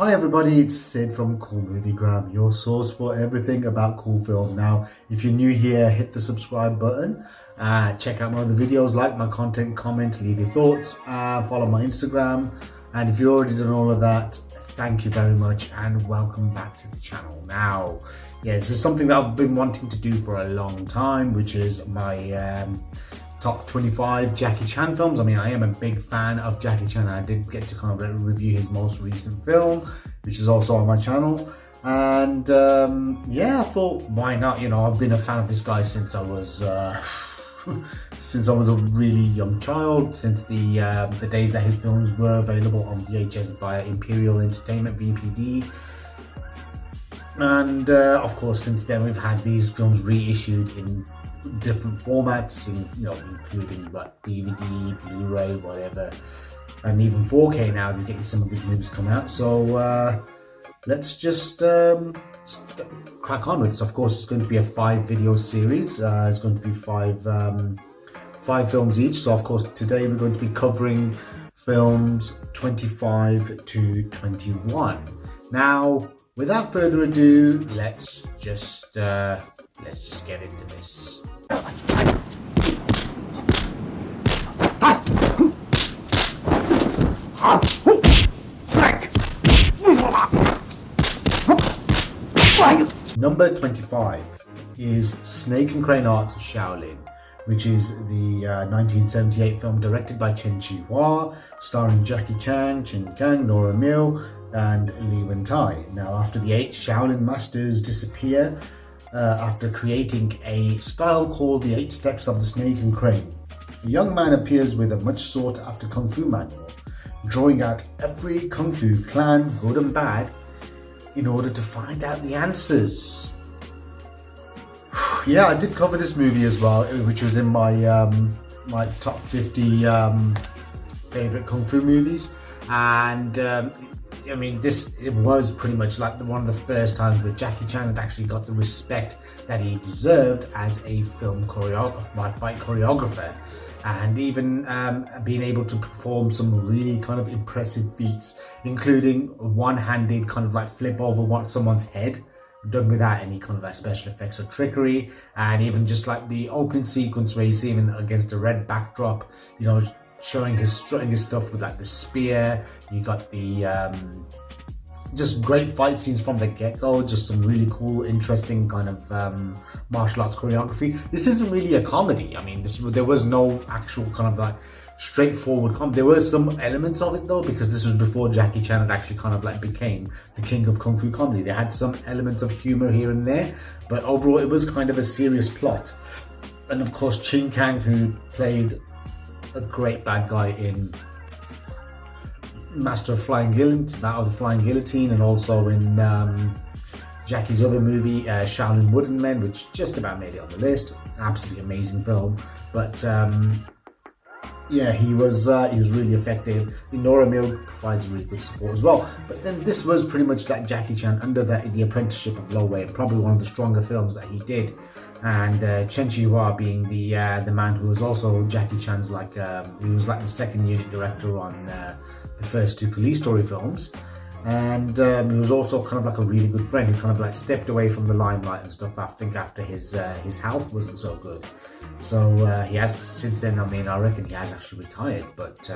Hi everybody, it's Sid from Cool Moviegram, your source for everything about cool film. Now, if you're new here, hit the subscribe button, check out my other videos, like my content, comment, leave your thoughts, follow my Instagram, and if you've already done all of that, thank you very much and welcome back to the channel. Now, this is something that I've been wanting to do for a long time, which is my top 25 Jackie Chan films. I mean, I am a big fan of Jackie Chan. I did get to kind of review his most recent film, which is also on my channel. And I thought, why not? You know, I've been a fan of this guy since I was since I was a really young child, since the days that his films were available on VHS via Imperial Entertainment VPD. And of course, since then we've had these films reissued in different formats, including DVD, Blu-ray, whatever, and even 4K now. They're getting some of his movies come out. So let's just crack on with this. Of course, it's going to be a 5-video series. It's going to be five films each. So of course, today we're going to be covering films 25 to 21. Now, without further ado, let's just get into this. Number 25 is Snake and Crane Arts Shaolin, which is the 1978 film directed by Chen Chi-hua, starring Jackie Chan, Chin Kang, Nora Mill, and Li Wen-tai. Now, after the 8 Shaolin masters disappear, after creating a style called the 8 Steps of the Snake and Crane, a young man appears with a much sought after Kung Fu manual, drawing out every Kung Fu clan, good and bad, in order to find out the answers. Yeah, I did cover this movie as well, which was in my my top 50 favorite Kung Fu movies, and I mean, it was pretty much like one of the first times where Jackie Chan had actually got the respect that he deserved as a film fight choreographer, and even being able to perform some really kind of impressive feats, including one-handed kind of like flip over someone's head, done without any kind of like special effects or trickery, and even just like the opening sequence where you see him against a red backdrop, strutting his stuff with like the spear. You got the just great fight scenes from the get-go, just some really cool, interesting kind of martial arts choreography. This isn't really a comedy. I mean, there was no actual kind of like straightforward comedy. There were some elements of it though, because this was before Jackie Chan had actually kind of like became the king of Kung Fu comedy. They had some elements of humor here and there, but overall it was kind of a serious plot. And of course, Chin Kang, who played a great bad guy in Master of the Flying Guillotine, and also in Jackie's other movie, Shaolin Wooden Men, which just about made it on the list. An absolutely amazing film, but he was really effective. Nora Mill provides really good support as well. But then this was pretty much like Jackie Chan under the apprenticeship of Lo Wei, probably one of the stronger films that he did. And Chen Chi-hua being the man who was also Jackie Chan's he was like the second unit director on the first 2 Police Story films, and he was also kind of like a really good friend who kind of like stepped away from the limelight and stuff. I think after his health wasn't so good, so he has since then. I mean, I reckon he has actually retired, but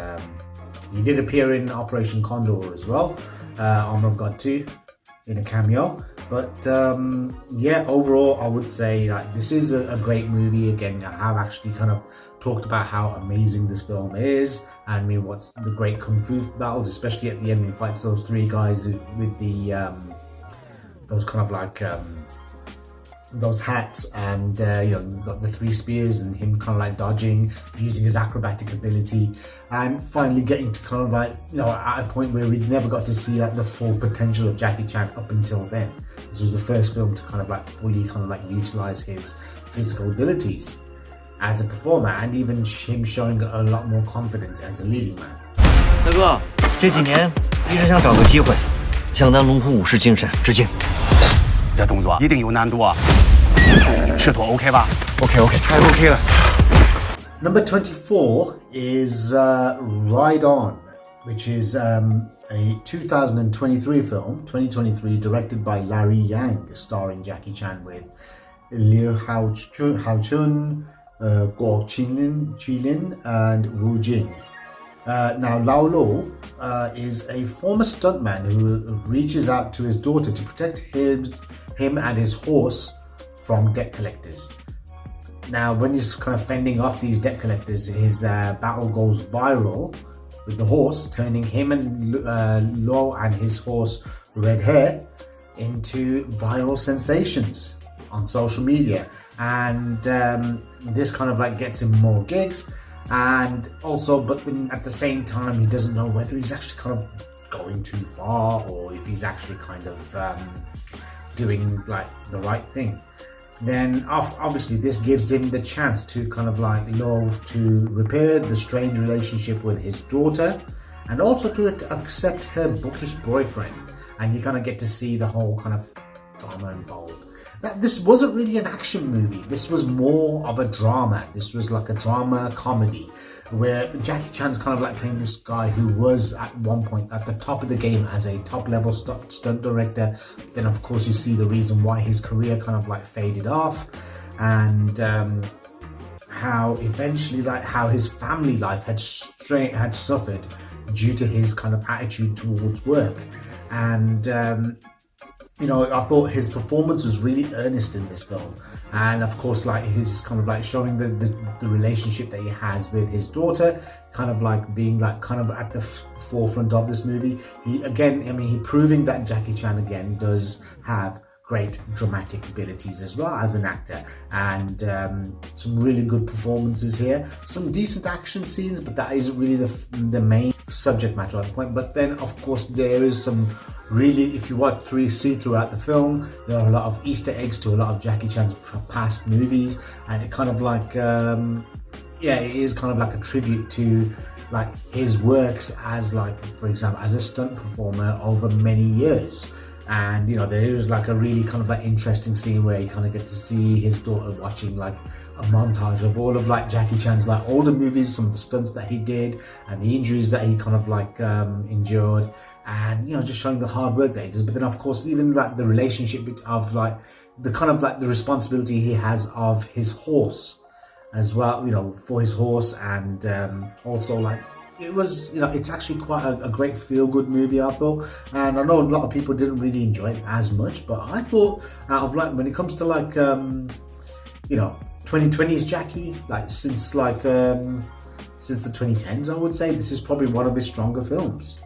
he did appear in Operation Condor as well, Armor of God 2, in a cameo. But overall I would say this is a great movie. Again, I have actually kind of talked about how amazing this film is, and I mean, what's the great Kung Fu battles, especially at the end when he fights those 3 guys with the those kind of like those hats, and you've got the 3 spears and him kind of like dodging, using his acrobatic ability, and finally getting to kind of like at a point where we never got to see like the full potential of Jackie Chan up until then. This was the first film to kind of like fully kind of like utilize his physical abilities as a performer, and even him showing a lot more confidence as a leading man. 大哥，这几年一直想找个机会，想当龙虎武士精神，致敬。这动作一定有难度啊，赤兔 OK 吧 ？OK， 太 OK 了。Number 24 is Ride On, which is a 2023, directed by Larry Yang, starring Jackie Chan with Liu Hao-chun, Guo Qilin, and Wu Jing. Now, Lao Lo is a former stuntman who reaches out to his daughter to protect him and his horse from debt collectors. Now, when he's kind of fending off these debt collectors, his battle goes viral with the horse, turning him and Lo and his horse Red Hair into viral sensations on social media. And this kind of like gets him more gigs. And also, but then at the same time, he doesn't know whether he's actually kind of going too far or if he's actually kind of doing like the right thing. Then obviously this gives him the chance to kind of like love to repair the strained relationship with his daughter and also to accept her bookish boyfriend, and you kind of get to see the whole kind of drama involved. Now, this wasn't really an action movie. This was more of a drama. This was like a drama comedy where Jackie Chan's kind of like playing this guy who was at one point at the top of the game as a top level stunt director. Then of course you see the reason why his career kind of like faded off, and how eventually like how his family life had suffered due to his kind of attitude towards work. And you know, I thought his performance was really earnest in this film, and of course like he's kind of like showing the relationship that he has with his daughter, kind of like being like kind of at the forefront of this movie. He proving that Jackie Chan again does have great dramatic abilities as well as an actor, and some really good performances here, some decent action scenes, but that isn't really the main subject matter at the point. But then of course there is some really, if you see throughout the film, there are a lot of Easter eggs to a lot of Jackie Chan's past movies, and it kind of like it is kind of like a tribute to like his works as like, for example, as a stunt performer over many years. And you know, there is like a really kind of like interesting scene where you kind of get to see his daughter watching like a montage of all of like Jackie Chan's like older movies, some of the stunts that he did and the injuries that he kind of like endured, and you know, just showing the hard work that he does. But then of course even like the relationship of like the kind of like the responsibility he has of his horse as well, you know, for his horse, and also like it was, you know, it's actually quite a great feel-good movie, I thought. And I know a lot of people didn't really enjoy it as much, but I thought out of like, when it comes to like you know, 2020's Jackie, like since the 2010s, I would say this is probably one of his stronger films.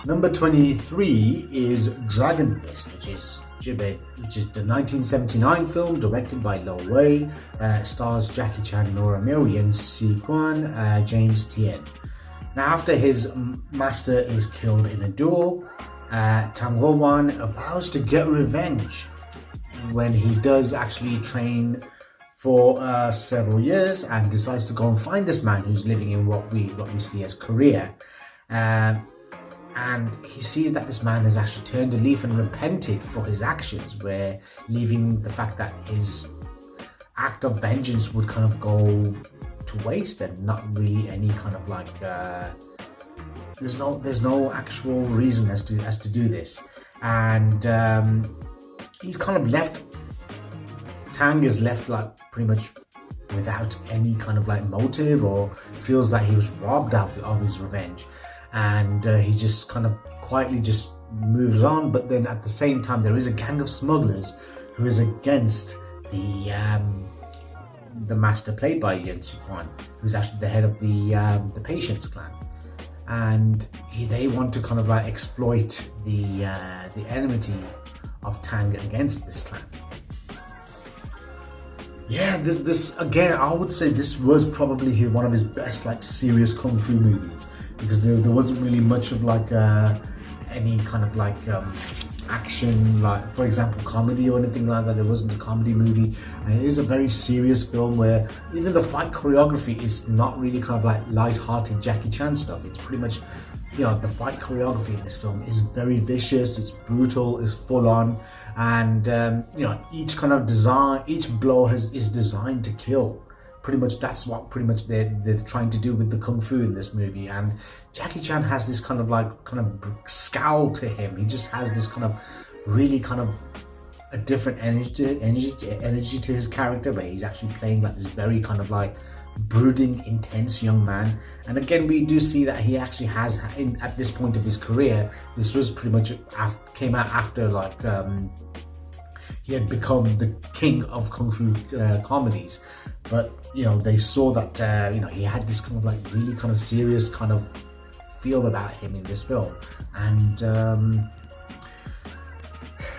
Number 23 is Dragonfist, which is the 1979 film directed by Lo Wei, stars Jackie Chan, Nora Mill, Yen Si-kwan, James Tien. Now, after his master is killed in a duel, Tang Ho-wan vows to get revenge when he does actually train for several years and decides to go and find this man who's living in what we see as Korea. And he sees that this man has actually turned a leaf and repented for his actions, where leaving the fact that his act of vengeance would kind of go to waste and not really any kind of like there's no actual reason as to do this. And he's kind of left, Tang is left like pretty much without any kind of like motive, or feels that he was robbed of his revenge. And he just kind of quietly just moves on. But then at the same time, there is a gang of smugglers who is against the master, played by Yen Si-kwan, who's actually the head of the Patience clan, and they want to kind of like exploit the enmity of Tang against this clan. Yeah, this again, I would say this was probably one of his best like serious kung fu movies, because there wasn't really much of like any kind of like action, like for example comedy or anything like that. There wasn't a comedy movie, and it is a very serious film where even the fight choreography is not really kind of like light-hearted Jackie Chan stuff. It's pretty much the fight choreography in this film is very vicious, it's brutal, it's full on, and each kind of design, each blow is designed to kill. Pretty much that's what they're trying to do with the kung fu in this movie. And Jackie Chan has this kind of scowl to him. He just has this kind of really kind of a different energy to his character, where he's actually playing like this very kind of like brooding, intense young man. And again, we do see that he actually has, at this point of his career, this was pretty much came out after like he had become the king of kung fu comedies. But they saw that he had this kind of like really kind of serious kind of feel about him in this film. And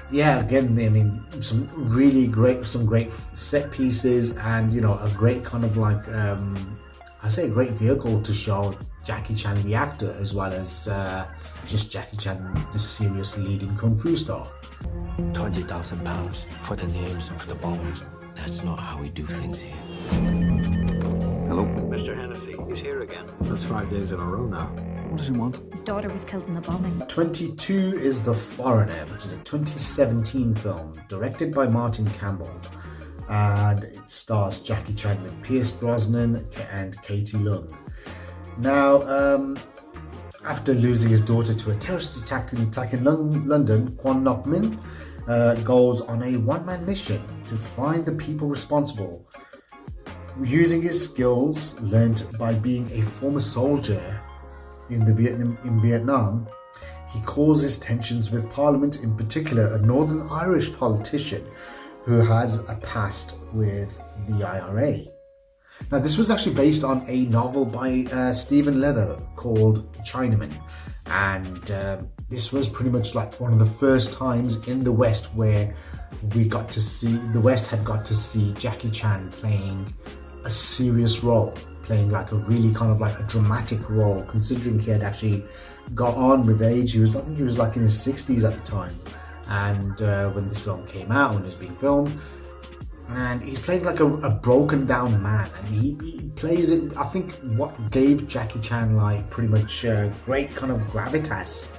again, I mean, some great set pieces, and a great kind of like I say a great vehicle to show Jackie Chan the actor, as well as just Jackie Chan the serious leading kung fu star. £20,000 for the names of the bombers. That's not how we do things here. Hello? Mr. Hennessy, he's here again. That's 5 days in a row now. What does he want? His daughter was killed in the bombing. 22 is The Foreigner, which is a 2017 film directed by Martin Campbell, and it stars Jackie Chan with Pierce Brosnan and Katie Leung. Now, after losing his daughter to a terrorist attack in London, Kwon Nok Min goes on a one-man mission to find the people responsible. Using his skills learnt by being a former soldier in Vietnam, he causes tensions with Parliament, in particular a Northern Irish politician who has a past with the IRA. Now, this was actually based on a novel by Stephen Leather called Chinaman, and this was pretty much like one of the first times in the West where the West had got to see Jackie Chan playing a serious role, playing like a really kind of like a dramatic role, considering he had actually got on with age. I think he was like in his 60s at the time, and when this film came out, when it was being filmed, and he's playing like a broken down man, and he plays it. I think what gave Jackie Chan like pretty much great kind of gravitas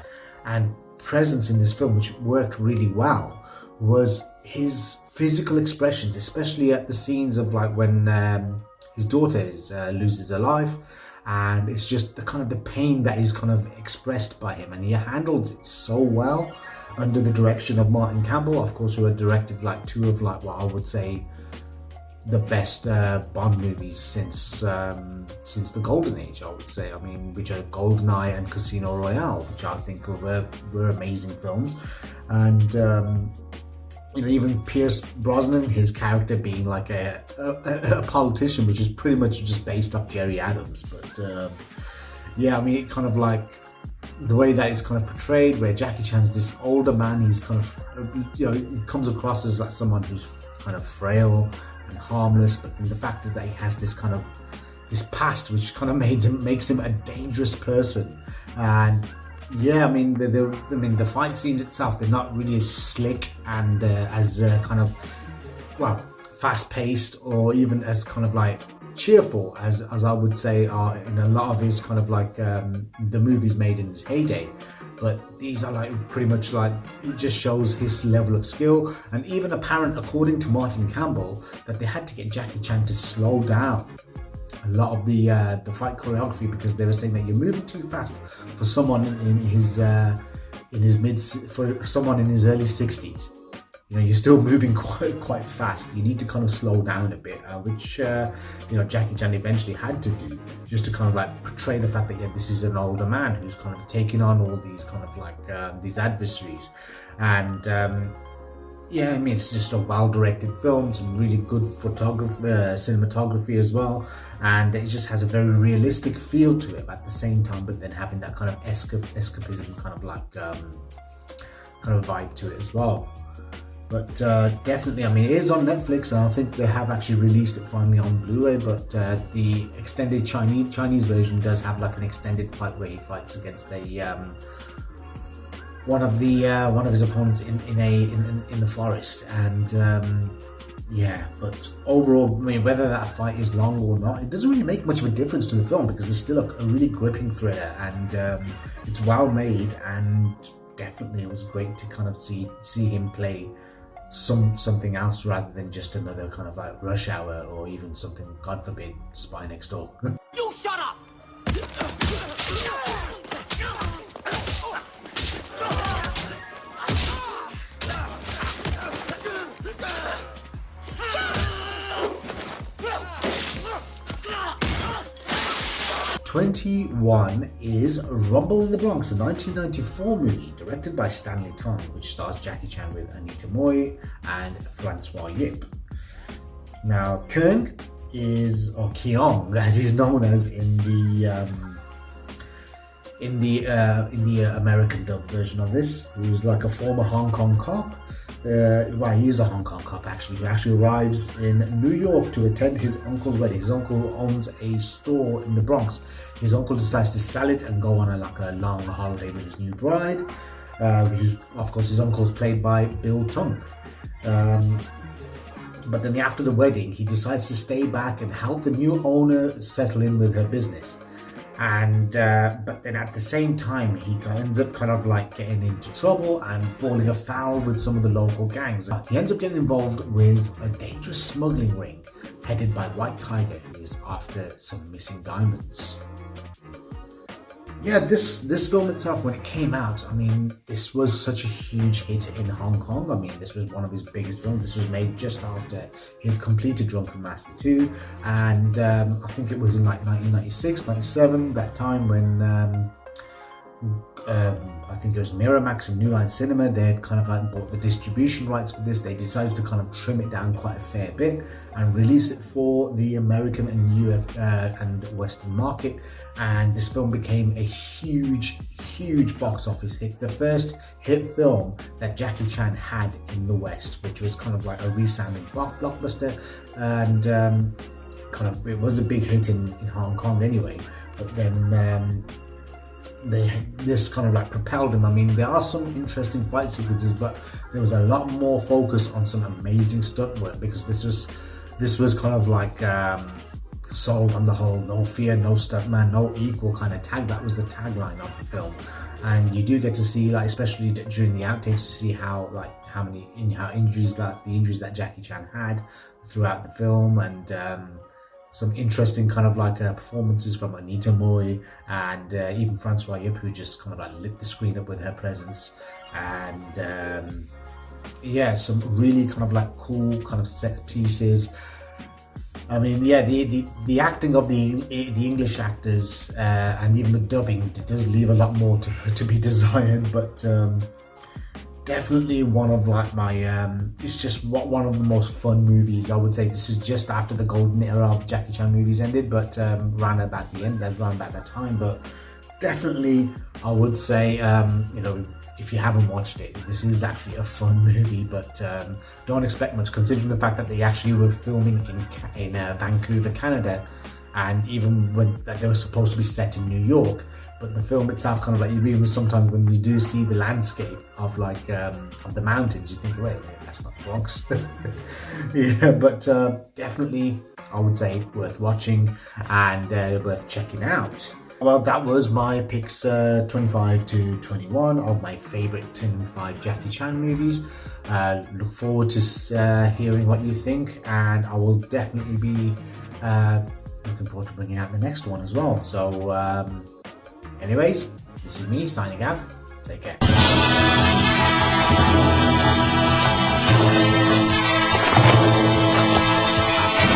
and presence in this film, which worked really well, was his physical expressions, especially at the scenes of like when his daughter loses her life, and it's just the kind of the pain that is kind of expressed by him, and he handled it so well under the direction of Martin Campbell, of course, who had directed like two of like what I would say the best Bond movies since the Golden Age, I would say. I mean, which are GoldenEye and Casino Royale, which I think were amazing films. And even Pierce Brosnan, his character being like a politician, which is pretty much just based off Jerry Adams. But I mean, it kind of like the way that it's kind of portrayed, where Jackie Chan's this older man, he's kind of, he comes across as like someone who's kind of frail and harmless, but then the fact is that he has this kind of this past which kind of makes him a dangerous person. And I mean, the fight scenes itself, they're not really as slick and as kind of fast paced, or even as kind of like cheerful as I would say are in a lot of his kind of like the movies made in his heyday. But these are like pretty much like, it just shows his level of skill, and even apparent, according to Martin Campbell, that they had to get Jackie Chan to slow down a lot of the fight choreography, because they were saying that you're moving too fast for someone in his early 60s. You're still moving quite fast. You need to kind of slow down a bit, which Jackie Chan eventually had to do, just to kind of like portray the fact that this is an older man who's kind of taking on all these kind of like these adversaries. And I mean, it's just a well-directed film, some really good cinematography as well, and it just has a very realistic feel to it at the same time, but then having that kind of escapism kind of like vibe to it as well. But definitely, I mean, it is on Netflix, and I think they have actually released it finally on Blu-ray, but the extended Chinese version does have like an extended fight where he fights against one of his opponents in the forest. And Yeah, but overall, I mean, whether that fight is long or not, it doesn't really make much of a difference to the film because it's still a really gripping thriller, and it's well made, and definitely it was great to kind of see him play something else rather than just another kind of like Rush Hour or even something, God forbid, Spy Next Door. You shut up! 21 is Rumble in the Bronx, a 1994 movie directed by Stanley Tong, which stars Jackie Chan with Anita Mui and Francois Yip. Now, Keong is, or Keong as he's known as in the American dub version of this, who's like a former Hong Kong cop. Well, he is a Hong Kong cop actually. He actually arrives in New York to attend his uncle's wedding. His uncle owns a store in the Bronx. His uncle decides to sell it and go on a long holiday with his new bride, which is, of course, his uncle's played by Bill Tung. But then after the wedding, he decides to stay back and help the new owner settle in with her business. And but then at the same time, he ends up kind of like getting into trouble and falling afoul with some of the local gangs. He ends up getting involved with a dangerous smuggling ring headed by White Tiger, who is after some missing diamonds. Yeah, this film itself, when it came out, I mean, this was such a huge hit in Hong Kong. I mean, this was one of his biggest films. This was made just after he had completed Drunken Master 2, and I think it was in like 1996, 97, that time when I think it was Miramax and New Line Cinema, they had kind of like bought the distribution rights for this. They decided to kind of trim it down quite a fair bit and release it for the American and Western market. And this film became a huge box office hit. The first hit film that Jackie Chan had in the West, which was kind of like a resounding blockbuster. And kind of, it was a big hit in Hong Kong anyway. But then this kind of like propelled him. I mean, there are some interesting fight sequences, but there was a lot more focus on some amazing stunt work, because this was kind of like sold on the whole no fear, no stuntman, no equal kind of tag. That was the tagline of the film. And you do get to see, like, especially during the outtakes, to see how injuries that Jackie Chan had throughout the film, and some interesting kind of like performances from Anita Mui and even Francois Yip, who just kind of like lit the screen up with her presence. And yeah, some really kind of like cool kind of set pieces. I mean, yeah, the acting of the English actors and even the dubbing does leave a lot more to be desired, but definitely one of like my it's just one of the most fun movies. I would say this is just after the golden era of Jackie Chan movies ended, but around about that time. But definitely I would say you know, if you haven't watched it, this is actually a fun movie, but don't expect much, considering the fact that they actually were filming in Vancouver, Canada, and even when they were supposed to be set in New York. But the film itself, kind of like, you even sometimes when you do see the landscape of like of the mountains, you think, wait a minute, that's not the Bronx. Yeah, but definitely I would say worth watching and worth checking out. Well, that was my picks 25 to 21 of my favorite 25 Jackie Chan movies. Look forward to hearing what you think, and I will definitely be looking forward to bringing out the next one as well. So anyways, this is me signing out. Take care.